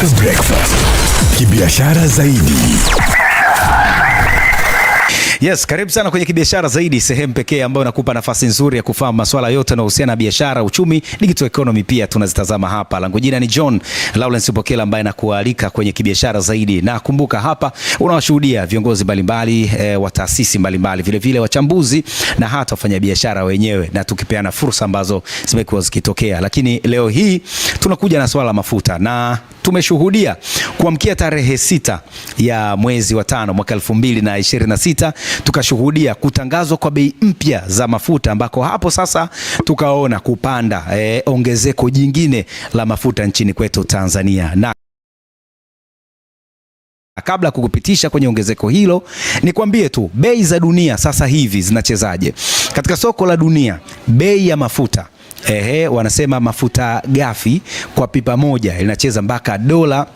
Breakfast. Kibiashara zaidi. Yes, karibu sana kwenye Kibiashara Zaidi, sehemu pekee ambayo inakupa nafasi nzuri ya kufahamu masuala yote yanayohusiana na biashara, uchumi, digital economy pia tunazitazama hapa. Langu jina ni John Lawrence Bokela ambaye nakualika kwenye Kibiashara Zaidi. Na kumbuka hapa unawashuhudia viongozi mbalimbali wa taasisi mbalimbali, vile vile wachambuzi na hata wafanyabiashara wenyewe, na tukipeana fursa ambazo zimekuwa zikitokea. Lakini leo hii tunakuja na swala la mafuta, na tumeshuhudia kuamkia tarehe 6 ya mwezi wa 5 mwaka 2026 tukashuhudia kutangazwa kwa bei mpya za mafuta, ambako hapo sasa tukaona kupanda ongezeko jingine la mafuta nchini kwetu Tanzania. Na kabla kukupitisha kwenye ongezeko hilo, nikwambie tu bei za dunia sasa hivi zinachezaje. Katika soko la dunia, bei ya mafuta wanasema mafuta ghafi kwa pipa moja linacheza mpaka dola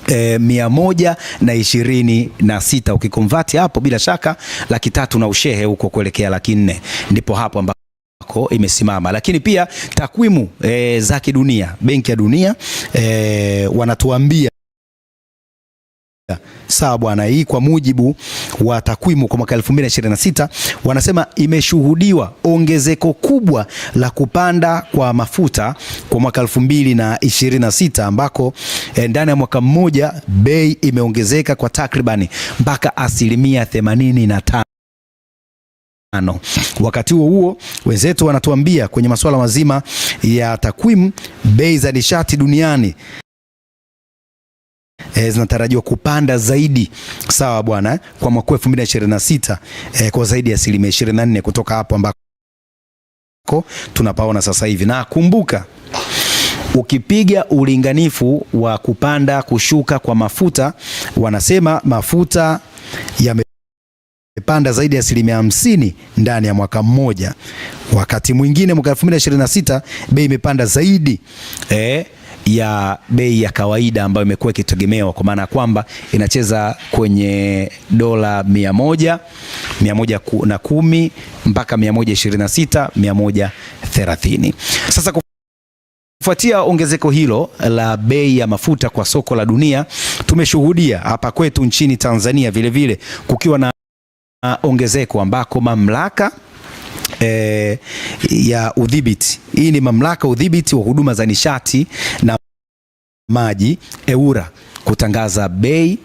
126. Ukikonvati hapo bila shaka 300 na ushehe huko kuelekea 400, ndipo hapo ambako imesimama. Lakini pia takwimu za kidunia, Benki ya Dunia wanatuambia sawa bwana, hii kwa mujibu wa takwimu kwa mwaka 2026 wanasema imeshuhudiwa ongezeko kubwa la kupanda kwa mafuta kwa mwaka 2026, ambako ndani ya mwaka mmoja bei imeongezeka kwa takribani mpaka 85%. Wakati huo wenzetu wanatuambia kwenye masuala mazima ya takwimu, bei za nishati duniani zinatarajiwa kupanda zaidi, sawa bwana, kwa mwaka 2026 kwa zaidi ya 24% kutoka hapo ambako tunapaona sasa hivi. Na kumbuka, ukipiga ulinganifu wa kupanda kushuka kwa mafuta, wanasema mafuta yamepanda zaidi ya 50% ndani ya mwaka mmoja. Wakati mwingine mwaka 2026 bei imepanda zaidi ya bei ya kawaida ambayo imekuwa ikitegemewa, kwa maana kwamba inacheza kwenye dola 110 mpaka 126, 130. Sasa kufuatia ongezeko hilo la bei ya mafuta kwa soko la dunia, tumeshuhudia hapa kwetu nchini Tanzania vile vile kukiwa na ongezeko ambako mamlaka ya udhibiti, hii ni mamlaka udhibiti wa huduma za nishati na maji EWURA, kutangaza bei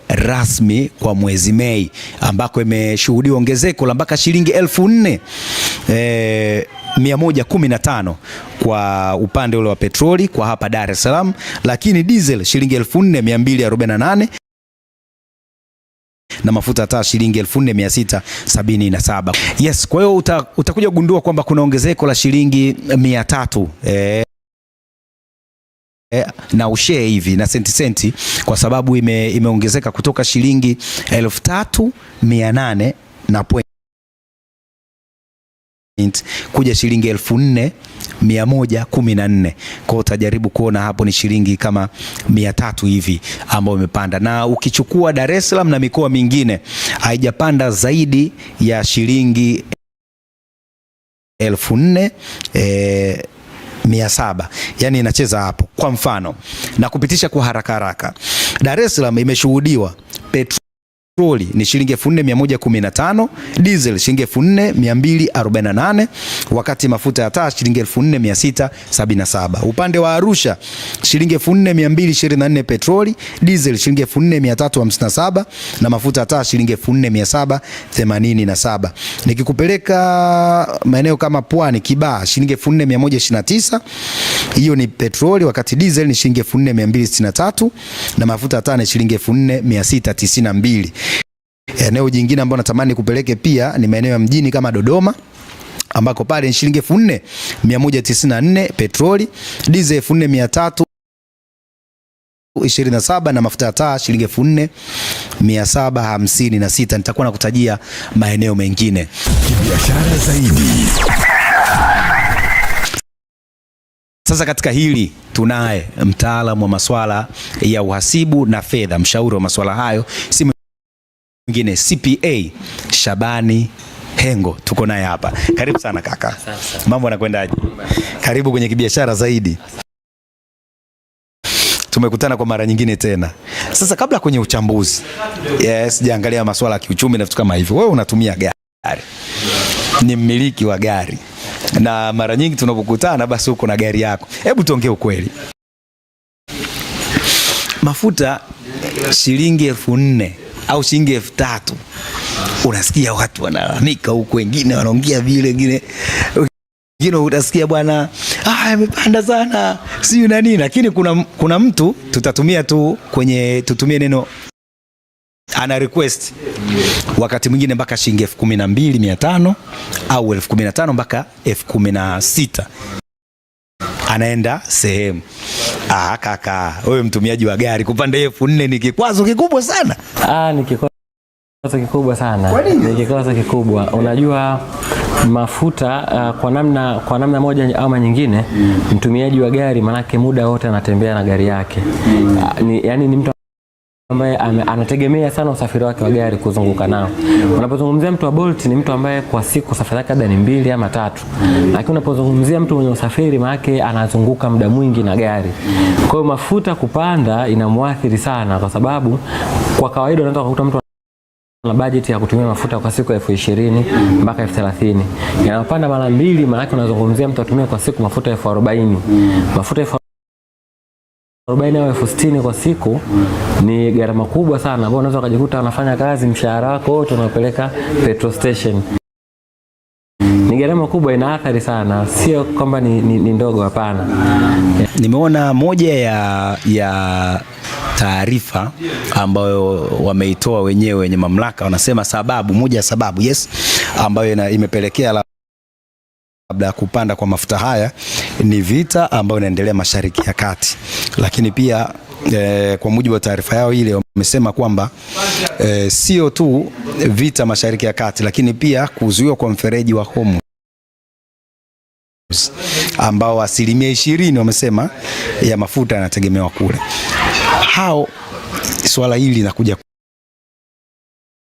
rasmi kwa mwezi Mei, ambako imeshuhudiwa ongezeko la mpaka shilingi 4115 kwa upande ule wa petroli kwa hapa Dar es Salaam, lakini diesel shilingi 4248 na mafuta taa shilingi 4677. Yes, kwa hiyo utakuja kugundua kwamba kuna ongezeko la shilingi 300 na ushee hivi na senti, kwa sababu imeongezeka kutoka shilingi 3800 na point kuja shilingi 4114. Kwa utajaribu kuona hapo ni shilingi kama 300 hivi ambayo imepanda, na ukichukua Dar es Salaam na mikoa mingine haijapanda zaidi ya shilingi 4700, yani inacheza hapo. Kwa mfano na kupitisha kwa haraka, Dar es Salaam imeshuhudiwa petroli ni shilingi 4115, diesel shilingi 4248, wakati mafuta ya taa shilingi 4677. Upande wa Arusha shilingi 4224 petroli, diesel shilingi 4357 na mafuta ya taa shilingi 4787. Nikikupeleka maeneo kama Pwani, Kibaha shilingi 4129, hiyo ni petroli, wakati diesel ni shilingi 4263 na mafuta ya taa ni shilingi 4692. Eneo jingine ambalo natamani kupeleke pia ni maeneo ya mjini kama Dodoma, ambako pale ni shilingi 4194 petroli, diesel 4327 na mafuta ya taa shilingi 4756. Nitakuwa nakutajia maeneo mengine. Kibiashara Zaidi. Sasa katika hili tunaye mtaalamu wa masuala ya uhasibu na fedha, mshauri wa masuala hayo, si mwingine CPA Shabani Hengo, tuko naye hapa. Karibu sana kaka. Mambo yanakwendaje? Karibu kwenye Kibiashara Zaidi. tumekutana kwa mara nyingine tena. Sasa kabla kwenye uchambuzi, sijaangalia masuala ya kiuchumi na vitu kama hivyo. Wewe unatumia gari, ni mmiliki wa gari, na mara nyingi tunapokutana basi uko na gari yako. Hebu tuongee ukweli, mafuta shilingi 4,000 au shilingi 3,000, unasikia watu wanalalamika huko, wengine wanaongea vile, wengine utasikia bwana, imepanda sana, si nini. Lakini kuna mtu tutumie neno, ana request wakati mwingine mpaka shilingi 12,500 au 15,000 mpaka 16,000 anaenda sehemu. Kaka, wewe mtumiaji wa gari, kupanda 4,000 ni kikwazo kikubwa sana. Ni kikwazo kikubwa sana. Ni kikwazo kikubwa. Unajua mafuta kwa namna moja au nyingine, mtumiaji wa gari manake muda wote anatembea na gari yake. Yani ni mtu ambaye anategemea sana usafiri wake wa gari kuzunguka nao. Unapozungumzia mtu wa Bolt ni mtu ambaye kwa siku safari yake ni 2 ama 3. Lakini unapozungumzia mtu mwenye usafiri maana anazunguka muda mwingi na gari. Kwa hiyo mafuta kupanda inamuathiri sana, kwa sababu kwa kawaida unaweza kukuta mtu na budget ya kutumia mafuta kwa siku 20,000 mpaka 30,000. Yanapanda mara 2, maana unazungumzia mtu atumie kwa siku mafuta 40,000. Mafuta 40,000 au 60,000 kwa siku ni gharama kubwa sana, ambapo unaweza kujikuta unafanya kazi, mshahara wako wote unapeleka petrol station. Ni gharama kubwa, ina athari sana, sio kwamba ni ndogo, hapana. Nimeona moja ya taarifa ambayo wameitoa wenyewe wenye mamlaka, wanasema moja ya sababu ambayo imepelekea labda kupanda kwa mafuta haya ni vita ambayo inaendelea Mashariki ya Kati. Lakini pia kwa mujibu wa taarifa yao ile, wamesema kwamba sio tu vita Mashariki ya Kati, lakini pia kuzuiwa kwa mfereji wa Hormuz ambao 20% wamesema ya mafuta yanategemewa kule. Swala hili linakuja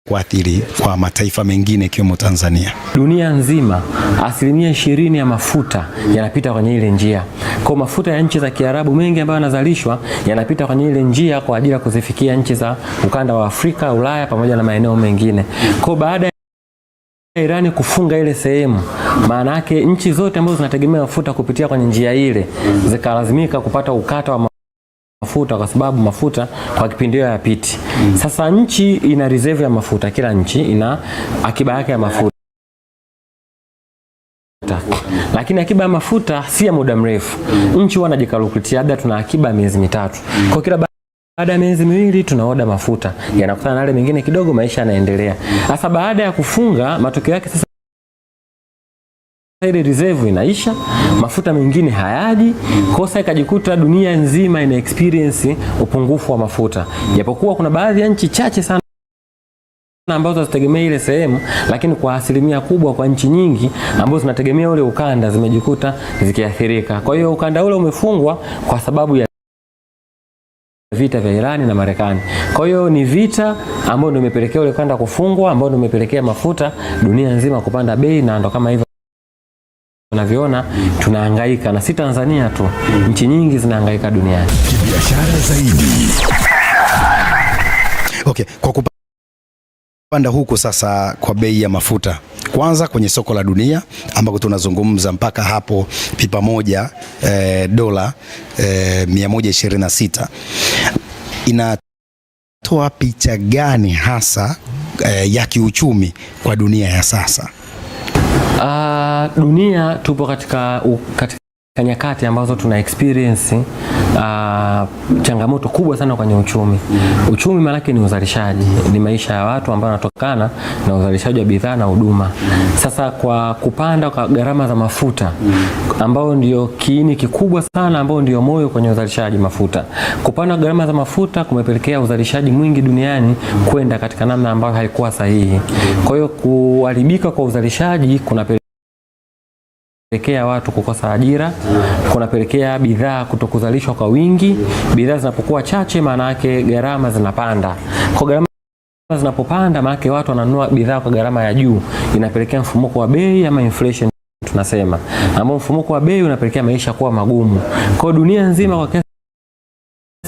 kuathiri kwa mataifa mengine ikiwemo Tanzania. Dunia nzima 20% ya mafuta yanapita kwenye ile njia. Kwa mafuta ya nchi za Kiarabu mengi ambayo yanazalishwa yanapita kwenye ile njia kwa ajili ya kuzifikia nchi za ukanda wa Afrika, Ulaya pamoja na maeneo mengine. Kwa baada ya Irani kufunga ile sehemu, maana yake nchi zote ambazo zinategemea mafuta kupitia kwenye njia ile zikalazimika kupata ukata wa mafuta, kwa sababu mafuta kwa kipindi hiyo yapiti. Sasa nchi ina reserve ya mafuta, kila nchi ina akiba yake ya mafuta. Lakini akiba ya mafuta si ya muda mrefu. Nchi wanajikalukutia labda tuna akiba ya miezi 3. Kwa kila baada ya miezi 2 tunaoda mafuta, yanakutana na yale mengine kidogo, maisha yanaendelea. Sasa baada ya kufunga, matokeo yake sasa ile reserve inaisha, mafuta mengine hayaji, kosa ikajikuta dunia nzima ina experience upungufu wa mafuta. Japokuwa kuna baadhi ya nchi chache sana ambazo zinategemea ile sehemu, lakini kwa asilimia kubwa kwa nchi nyingi ambazo zinategemea ule ukanda zimejikuta zikiathirika. Kwa hiyo ukanda ule umefungwa kwa sababu ya vita vya Irani na Marekani. Kwa hiyo ni vita ambayo ndio imepelekea ule ukanda kufungwa, ambayo ndio imepelekea mafuta dunia nzima kupanda bei, na ndo kama hivyo tunavyoona tunahangaika, na si Tanzania tu, nchi nyingi zinahangaika duniani. Biashara zaidi. Okay, kwa kupanda huko sasa kwa bei ya mafuta, kwanza kwenye soko la dunia ambako tunazungumza mpaka hapo pipa moja dola 126, inatoa picha gani hasa ya kiuchumi kwa dunia ya sasa? Dunia tupo katika nyakati ambazo tuna experience changamoto kubwa sana kwenye uchumi. Uchumi maana yake ni uzalishaji, ni maisha ya watu ambao yanatokana na uzalishaji wa bidhaa na huduma. Sasa kwa kupanda kwa gharama za mafuta ambao ndio kiini kikubwa sana, ambao ndio moyo kwenye uzalishaji mafuta, kupanda gharama za mafuta kumepelekea uzalishaji mwingi duniani kwenda katika namna ambayo haikuwa sahihi. Kwa hiyo kuharibika kwa uzalishaji kunapelekea watu kukosa ajira, kunapelekea bidhaa kutokuzalishwa kwa wingi. Bidhaa zinapokuwa chache, maana yake gharama zinapanda. Kwa gharama zinapopanda, maana yake watu wananunua bidhaa kwa gharama ya juu, inapelekea mfumuko wa bei ama inflation tunasema, ambao mfumuko wa bei unapelekea maisha kuwa magumu. Kwa dunia nzima kwa kiasi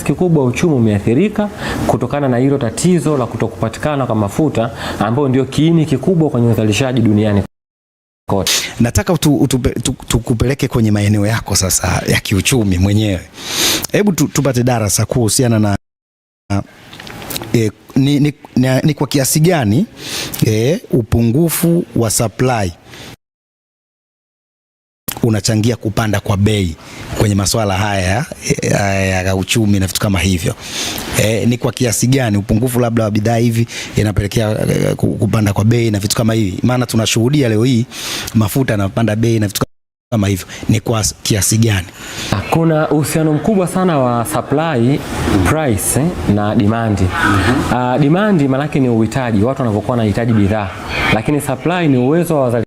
kiasi kikubwa uchumi umeathirika kutokana na hilo tatizo la kutokupatikana kwa mafuta ambayo ndio kiini kikubwa kwenye uzalishaji duniani kote. Nataka tukupeleke kwenye maeneo yako sasa ya kiuchumi mwenyewe. Hebu tupate darasa kuhusiana na ni kwa kiasi gani upungufu wa supply unachangia kupanda kwa bei kwenye masuala haya ya uchumi na vitu kama hivyo. Ni kwa kiasi gani upungufu labda wa bidhaa hivi inapelekea kupanda kwa bei na vitu kama hivi? Maana tunashuhudia leo hii mafuta yanapanda bei na vitu kama hivyo. Ni kwa kiasi gani? Kuna uhusiano mkubwa sana wa supply price na demand. Demand maana yake ni uhitaji, watu wanavyokuwa wanahitaji bidhaa, lakini supply ni uwezo wa wazalishaji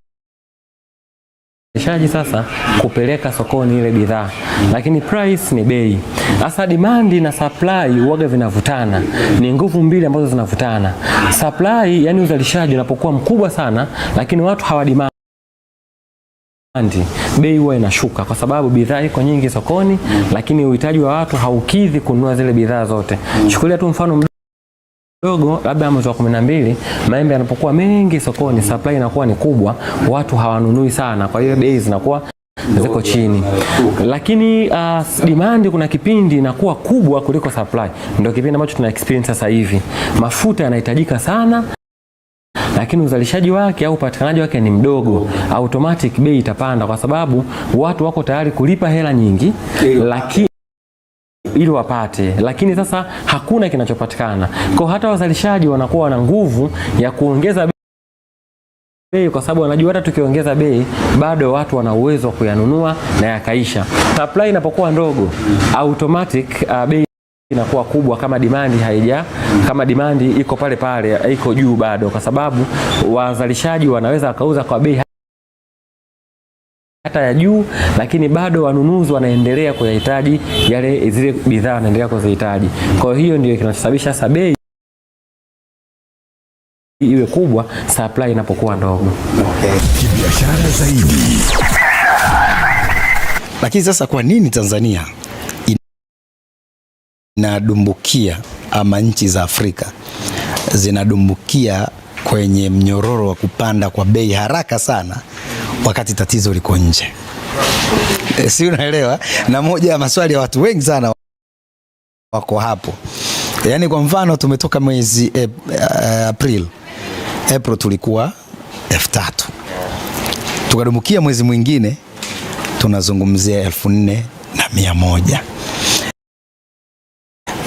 sasa kupeleka sokoni ile bidhaa, lakini price ni bei. Sasa demand na supply huaga vinavutana, ni nguvu mbili ambazo zinavutana. Supply yani uzalishaji unapokuwa mkubwa sana, lakini watu hawademand, bei huwa inashuka kwa sababu bidhaa iko nyingi sokoni, lakini uhitaji wa watu haukidhi kununua zile bidhaa zote. Chukulia tu mfano dogo, labda mwezi wa 12 maembe yanapokuwa mengi sokoni, supply inakuwa ni kubwa, watu hawanunui sana, kwa hiyo bei zinakuwa ziko chini. Lakini demand kuna kipindi inakuwa kubwa kuliko supply, ndio kipindi ambacho tuna experience sasa hivi. Mafuta yanahitajika sana, lakini uzalishaji wake au upatikanaji wake ni mdogo, automatic bei itapanda kwa sababu watu wako tayari kulipa hela nyingi lakini ili wapate, lakini sasa hakuna kinachopatikana. Kwa hata wazalishaji wanakuwa na nguvu ya kuongeza bei kwa sababu wanajua hata tukiongeza bei bado watu wana uwezo wa kuyanunua na yakaisha. Supply inapokuwa ndogo, automatic bei inakuwa kubwa kama demand iko pale pale, iko juu bado, kwa sababu wazalishaji wanaweza wakauza kwa bei hata ya juu, lakini bado wanunuzi wanaendelea kuyahitaji zile bidhaa, wanaendelea kuzihitaji. Kwa hiyo ndio kinachosababisha sasa bei iwe kubwa supply inapokuwa ndogo. Kibiashara zaidi. Lakini sasa kwa nini Tanzania inadumbukia ama nchi za Afrika zinadumbukia kwenye mnyororo wa kupanda kwa bei haraka sana wakati tatizo liko nje? Si unaelewa? Na moja ya maswali ya watu wengi sana wako hapo. Yaani kwa mfano tumetoka mwezi April tulikuwa 3000. Tukadumbukia mwezi mwingine tunazungumzia 4100.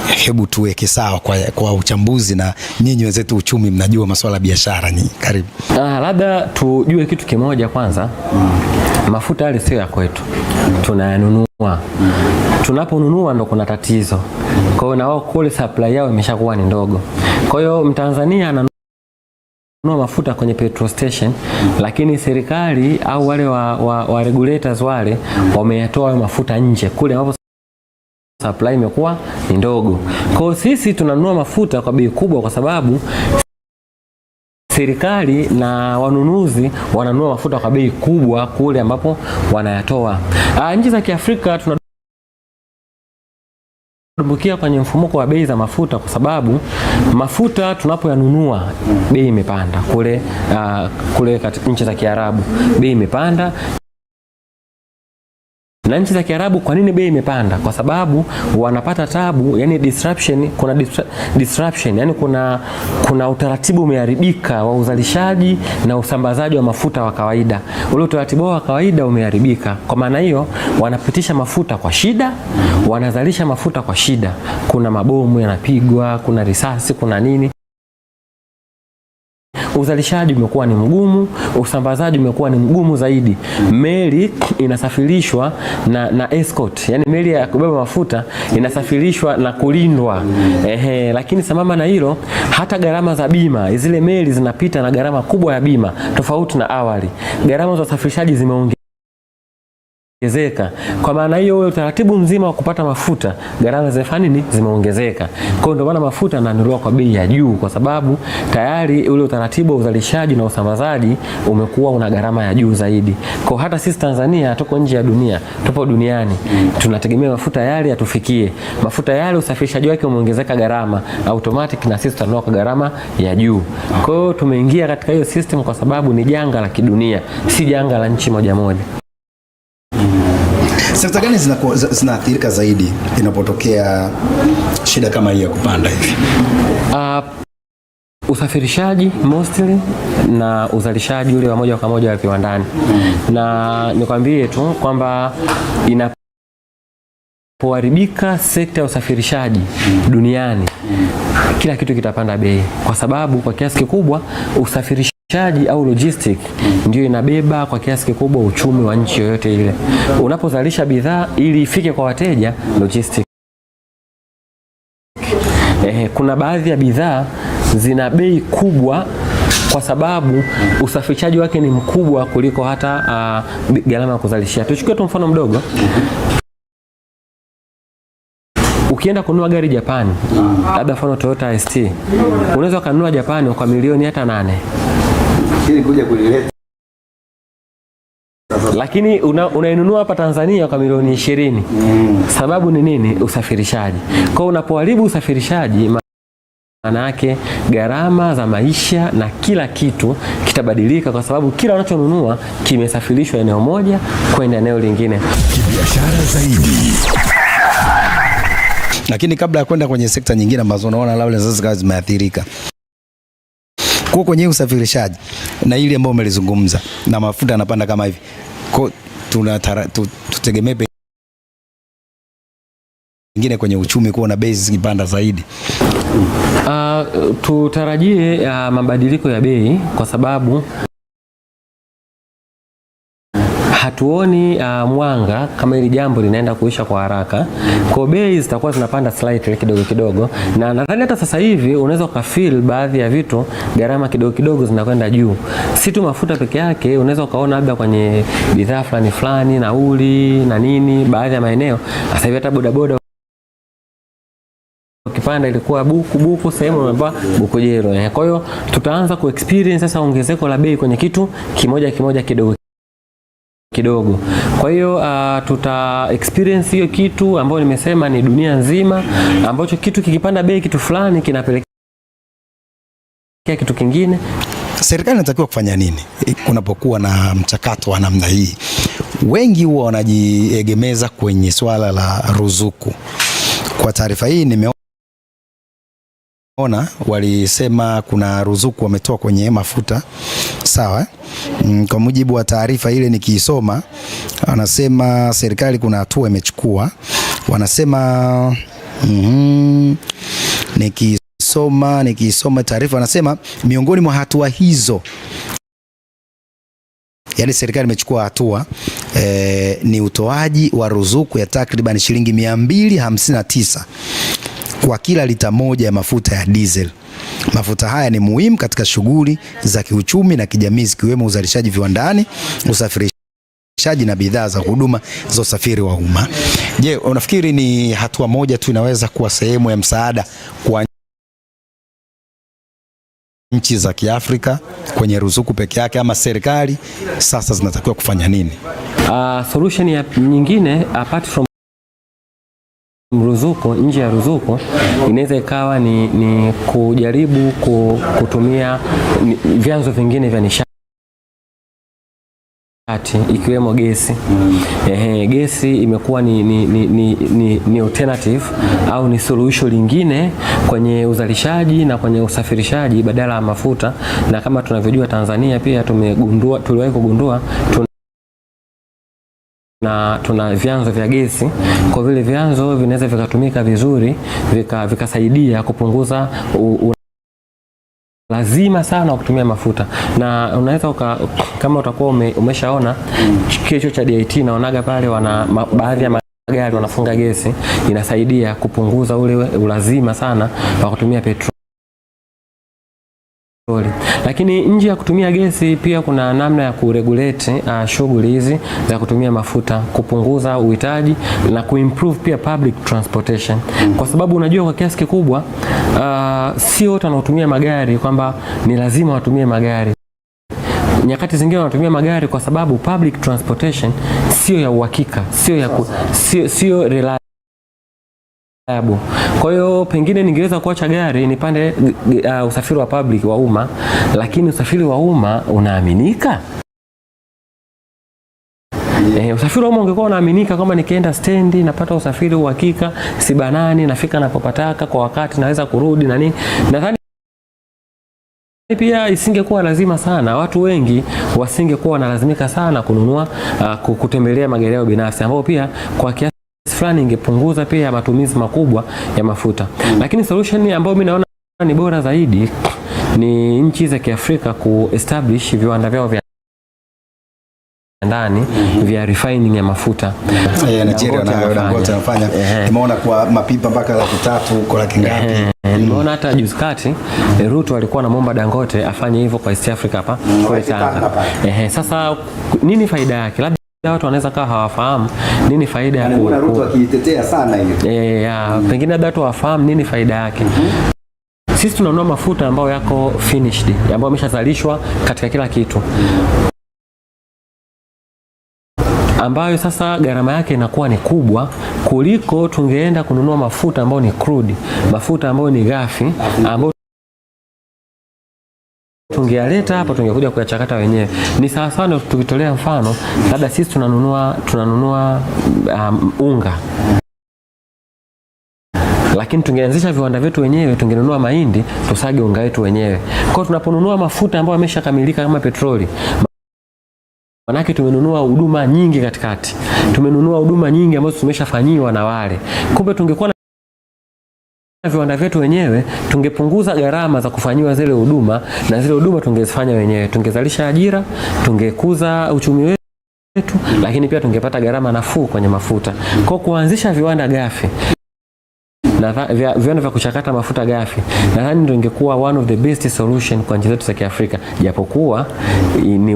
Hebu tuweke sawa kwa uchambuzi, na nyinyi wenzetu uchumi mnajua masuala ya biashara nyinyi. Karibu. Labda tujue kitu kimoja kwanza. Mafuta yale sio ya kwetu. Tunayanunua. Tunaponunua ndo kuna tatizo. Kwa hiyo na wao kule supply yao imeshakuwa ni ndogo. Kwa hiyo Mtanzania ananunua mafuta kwenye petrol station, lakini serikali au wale wa regulators wale wameyatoa mafuta nje kule ambapo supply imekuwa ni ndogo. Kwa hiyo sisi tunanunua mafuta kwa bei kubwa kwa sababu serikali na wanunuzi wananunua mafuta kwa bei kubwa kule ambapo wanayatoa. Nchi za Kiafrika tunadumbukia kwenye mfumuko wa bei za mafuta kwa sababu mafuta tunapoyanunua bei imepanda kule katika nchi za Kiarabu, bei imepanda. Na nchi za Kiarabu kwa nini bei imepanda? Kwa sababu wanapata tabu, yani disruption, yani kuna utaratibu umeharibika wa uzalishaji na usambazaji wa mafuta wa kawaida. Ule utaratibu wa kawaida umeharibika. Kwa maana hiyo wanapitisha mafuta kwa shida, wanazalisha mafuta kwa shida. Kuna mabomu yanapigwa, kuna risasi, kuna nini. Uzalishaji umekuwa ni mgumu, usambazaji umekuwa ni mgumu zaidi. Meli inasafirishwa na escort, yani meli ya kubeba mafuta inasafirishwa na kulindwa. Lakini sambamba na hilo, hata gharama za bima, zile meli zinapita na gharama kubwa ya bima tofauti na awali. Gharama za usafirishaji zimeongezeka ongezeka. Kwa maana hiyo utaratibu mzima wa kupata mafuta gharama zimeongezeka. Kwa hiyo ndio maana mafuta yananunuliwa kwa bei ya juu, kwa sababu tayari ule utaratibu wa uzalishaji na usambazaji umekuwa una gharama ya juu zaidi. Kwa hata sisi Tanzania tuko nje ya dunia, tupo duniani, tunategemea mafuta yale yatufikie. Mafuta yale usafirishaji wake umeongezeka gharama, automatic na sisi tutanunua kwa gharama ya juu. Kwa hiyo tumeingia katika hiyo system kwa sababu ni janga la kidunia, si janga la nchi moja moja. Sekta gani zinaathirika zaidi inapotokea shida kama hii ya kupanda hivi? Usafirishaji mostly na uzalishaji ule wa moja kwa moja wa viwandani. Na nikwambie tu kwamba inapoharibika sekta ya usafirishaji duniani, kila kitu kitapanda bei, kwa sababu kwa kiasi kikubwa usafirishaji au logistic ndio inabeba kwa kiasi kikubwa uchumi wa nchi yoyote ile. Unapozalisha bidhaa ili ifike kwa wateja, logistic. Kuna baadhi ya bidhaa zina bei kubwa kwa sababu usafirishaji wake ni mkubwa kuliko hata gharama ya kuzalishia. Tuchukue tu mfano mdogo. Ukienda kununua gari Japani, labda mfano Toyota ST, unaweza kununua Japani kwa milioni hata 8. Lakini unainunua hapa Tanzania kwa milioni 20. Sababu ni nini? Usafirishaji. Kwa unapoharibu usafirishaji, maana yake gharama za maisha na kila kitu kitabadilika, kwa sababu kila unachonunua kimesafirishwa eneo moja kwenda eneo lingine. Kibiashara zaidi. Lakini kabla ya kwenda kwenye sekta nyingine ambazo unaona labda sasa zimeathirika, kwa kwenye usafirishaji na ile ambayo umelizungumza na mafuta yanapanda kama hivi, kwa tutegemee pengine kwenye uchumi kuona bei zikipanda zaidi? Tutarajie mabadiliko ya bei, kwa sababu hatuoni mwanga kama hili jambo linaenda kuisha kwa haraka. Kwa bei zitakuwa zinapanda slightly kidogo kidogo, na nadhani hata sasa hivi unaweza ukafeel baadhi ya vitu gharama kidogo kidogo zinakwenda juu. Si tu mafuta peke yake, unaweza ukaona labda kwenye bidhaa fulani nauli na nini, baadhi ya maeneo sasa hivi hata bodaboda ukipanda ilikuwa buku sehemu unaambiwa buku jero. Kwa hiyo tutaanza ku experience sasa ongezeko la bei kwenye kitu kimoja kidogo kidogo. Kwa hiyo tuta experience hiyo kitu ambayo nimesema ni dunia nzima, ambacho kitu kikipanda bei kitu fulani kinapelekea kitu kingine. Serikali inatakiwa kufanya nini kunapokuwa na mchakato wa namna hii? Wengi huwa wanajiegemeza kwenye swala la ruzuku. Kwa taarifa hii nimeona walisema kuna ruzuku wametoa kwenye mafuta, sawa? Kwa mujibu wa taarifa ile nikiisoma, wanasema serikali kuna hatua imechukua. Wanasema nikisoma taarifa wanasema miongoni mwa hatua hizo, yani serikali imechukua hatua ni utoaji wa ruzuku ya takriban shilingi 259 kwa kila lita moja ya mafuta ya diesel. Mafuta haya ni muhimu katika shughuli za kiuchumi na kijamii, zikiwemo uzalishaji viwandani, usafirishaji na bidhaa za huduma za usafiri wa umma. Je, unafikiri ni hatua moja tu inaweza kuwa sehemu ya msaada kwa nchi za Kiafrika kwenye ruzuku peke yake, ama serikali sasa zinatakiwa kufanya nini? Solution ya nyingine apart from ruzuku, nje ya ruzuku inaweza ikawa ni kujaribu kutumia vyanzo vingine vya nishati ikiwemo gesi. Gesi imekuwa ni alternative au ni solution lingine kwenye uzalishaji na kwenye usafirishaji badala ya mafuta, na kama tunavyojua Tanzania pia tuliwahi kugundua tuna vyanzo vya gesi. Kwa vile vyanzo vinaweza vikatumika vizuri vikasaidia kupunguza lazima sana kutumia mafuta. Na unaweza kama utakuwa umeshaona kicho cha DIT, naonaga pale baadhi ya magari wanafunga gesi, inasaidia kupunguza ule ulazima sana wa kutumia petroli Lakini nje ya kutumia gesi pia kuna namna ya kuregulate shughuli hizi za kutumia mafuta, kupunguza uhitaji na kuimprove pia public transportation. Kwa sababu unajua kwa kiasi kikubwa sio wote wanaotumia magari kwamba ni lazima watumie magari. Nyakati zingine wanatumia magari kwa sababu public transportation sio ya uhakika, sio reliable. Kwa hiyo pengine ningeweza kuacha gari nipande usafiri wa public wa umma, lakini usafiri wa umma unaaminika? Usafiri wa umma ungekuwa unaaminika kama nikienda stendi napata usafiri wa uhakika, sibanani, nafika napopataka kwa wakati, naweza kurudi na nini. Nadhani pia isingekuwa lazima sana, watu wengi wasingekuwa wanalazimika sana kununua kutembelea magari yao binafsi, ambao pia kwa kiasi fulani ingepunguza pia matumizi makubwa ya mafuta. Lakini solution ambayo mimi naona ni bora zaidi ni nchi za Kiafrika kuestablish viwanda vyao vya ndani vya refining ya mafuta. Nigeria na Dangote wanafanya. Nimeona kwa mapipa mpaka 300 huko laki ngapi. Nimeona hata juzi kati Ruto alikuwa anamuomba Dangote afanye hivyo kwa East Africa hapa kwa Tanga. Sasa nini faida yake? Labda watu wanaweza kawa hawafahamu nini faida ya Ruto akitetea sana hiyo. Pengine watu hawafahamu nini faida yake. Sisi tunanunua mafuta ambayo yako finished, ambayo yameshazalishwa katika kila kitu, ambayo sasa gharama yake inakuwa ni kubwa kuliko tungeenda kununua mafuta ambayo ni crude, mafuta ambayo ni ghafi, ambayo tungeyaleta hapa tungekuja kuyachakata wenyewe. Ni sawa sana tukitolea mfano, labda sisi tunanunua unga, lakini tungeanzisha viwanda vyetu wenyewe, tungenunua mahindi tusage unga wetu wenyewe. Kwa hiyo tunaponunua mafuta ambayo yameshakamilika kama petroli, manake tumenunua huduma nyingi katikati, tumenunua huduma nyingi ambazo tumeshafanyiwa na wale. Kumbe tungekuwa na viwanda vyetu wenyewe, tungepunguza gharama za kufanyiwa zile huduma, na zile huduma tungezifanya wenyewe, tungezalisha ajira, tungekuza uchumi wetu, lakini pia tungepata gharama nafuu kwenye mafuta. Kwa kuanzisha viwanda ghafi na viwanda vya kuchakata mafuta ghafi, nadhani ndio ingekuwa one of the best solution kwa nchi zetu za Kiafrika, japokuwa ni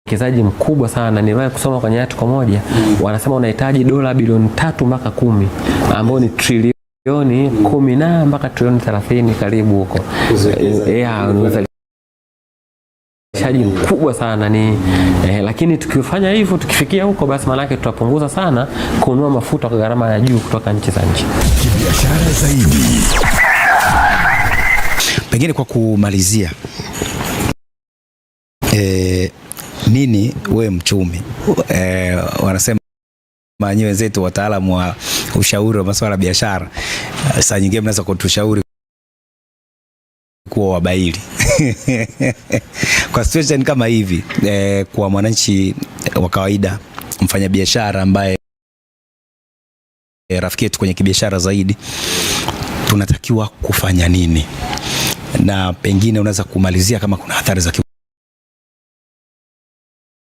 uwekezaji mkubwa sana. Niliwahi kusoma kwenye article moja, wanasema unahitaji dola bilioni 3 mpaka 10, ambao ni trilioni 10 na mpaka trilioni 30 karibu huko. Uwekezaji mkubwa sana ni lakini tukifanya hivyo, tukifikia huko, basi maana yake tutapunguza sana kununua mafuta kwa gharama ya juu kutoka nchi za nje. Biashara zaidi. Pengine kwa kumalizia, nini we mchumi, wanasema manyewe wenzetu wataalamu wa ushauri wa masuala ya biashara, saa nyingine mnaweza kutushauri kuwa wabaili kwa situation kama hivi, kwa mwananchi wa kawaida, mfanyabiashara ambaye rafiki yetu kwenye kibiashara zaidi, tunatakiwa kufanya nini? Na pengine unaweza kumalizia kama kuna athari za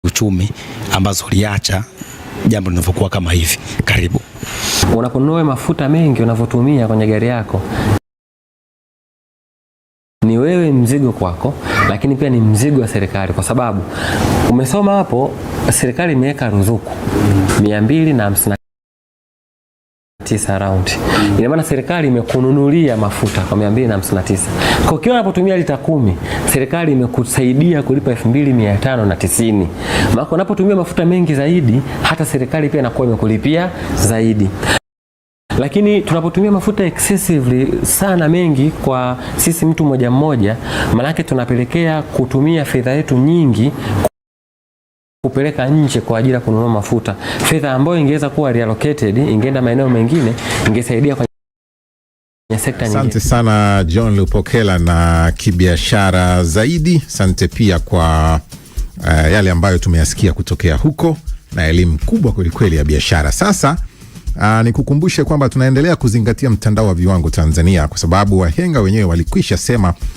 uchumi ambazo uliacha jambo linavyokuwa kama hivi. Karibu. Unaponunua mafuta mengi unavyotumia kwenye gari yako, ni wewe mzigo kwako, lakini pia ni mzigo wa serikali, kwa sababu umesoma hapo, serikali imeweka ruzuku 259 round. Ina maana serikali imekununulia mafuta kwa 259. Kwa hiyo unapotumia lita 10, serikali imekusaidia kulipa 2590. Maana unapotumia mafuta mengi zaidi, hata serikali pia inakuwa imekulipia zaidi. Lakini tunapotumia mafuta excessively sana mengi kwa sisi mtu mmoja mmoja, maana yake tunapelekea kutumia fedha yetu nyingi kupeleka nje kwa ajili ya kununua mafuta. Fedha ambayo ingeweza kuwa reallocated, ingeenda maeneo mengine, ingesaidia kwa sekta nyingine. Asante sana John Lupokela na kibiashara zaidi. Asante pia kwa yale ambayo tumeyasikia kutokea huko na elimu kubwa kweli ya biashara. Sasa nikukumbushe kwamba tunaendelea kuzingatia mtandao wa viwango Tanzania, kwa sababu wahenga wenyewe walikwisha sema